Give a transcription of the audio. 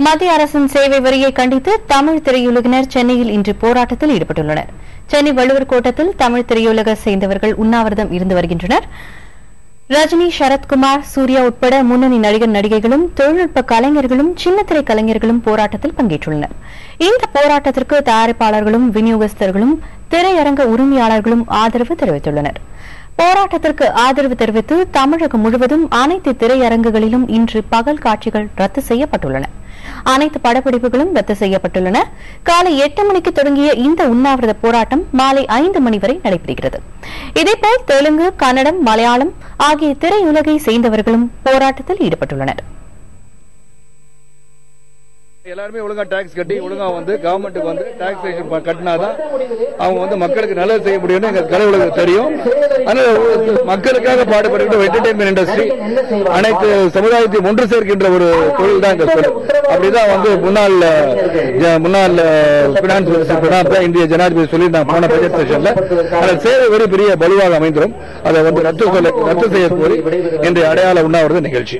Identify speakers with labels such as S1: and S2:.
S1: மத்திய அரசின் சேவை வரியை கண்டித்து தமிழ் திரையுலகினர் சென்னையில் இன்று போராட்டத்தில் ஈடுபட்டுள்ளனர். சென்னை வள்ளுவர் கோட்டத்தில் தமிழ் திரையுலக சேர்ந்தவர்கள் உண்ணாவிரதம் இருந்து வருகின்றனர். ரஜினி, சரத்குமார், சூர்யா உட்பட முன்னணி நடிகர் நடிகைகளும் தொழில்நுட்ப கலைஞர்களும் சின்னத்திரை கலைஞர்களும் போராட்டத்தில் பங்கேற்றுள்ளனர். இந்த போராட்டத்திற்கு தயாரிப்பாளர்களும் விநியோகஸ்தர்களும் திரையரங்க உரிமையாளர்களும் ஆதரவு தெரிவித்துள்ளனர். போராட்டத்திற்கு ஆதரவு தெரிவித்து தமிழகம் முழுவதும் அனைத்து திரையரங்குகளிலும் இன்று பகல் காட்சிகள் ரத்து செய்யப்பட்டுள்ளன. அனைத்து படப்பிடிப்புகளும் ரத்து செய்யப்பட்டுள்ளன. காலை 8 மணிக்கு தொடங்கிய இந்த உண்ணாவிரத போராட்டம் மாலை 5 மணி வரை நடைபெறுகிறது. இதேபோல் தெலுங்கு, கன்னடம், மலையாளம் ஆகிய திரையுலகை சேர்ந்தவர்களும் போராட்டத்தில் ஈடுபட்டுள்ளனர்.
S2: எல்லாருமே ஒழுங்கா டாக்ஸ் கட்டி ஒழுங்கா கவர்மெண்ட்டுக்கு டாக்ஸேஷன் கட்டினாதான் அவங்க மக்களுக்கு நல்லது செய்ய முடியும்னு எங்க கடவுளுக்கு தெரியும். அதனால மக்களுக்காக பாடுபடுகின்ற என்டர்டைன்மெண்ட் இண்டஸ்ட்ரி அனைத்து சமுதாயத்தையும் ஒன்று சேர்க்கின்ற ஒரு தொழில் தான் இந்த தொழில். அப்படிதான் முன்னாள் பினான்ஸ் மினிஸ்டர் இந்திய ஜனாதிபதி சொல்லியிருந்தாங்க போன பட்ஜெட் செஷன்ல. அதில் சேவை வரி பெரிய பலுவாக அமைந்துடும். அதை ரத்து செய்ய கோரி இன்றைய அடையாள உண்ணாவிரத நிகழ்ச்சி.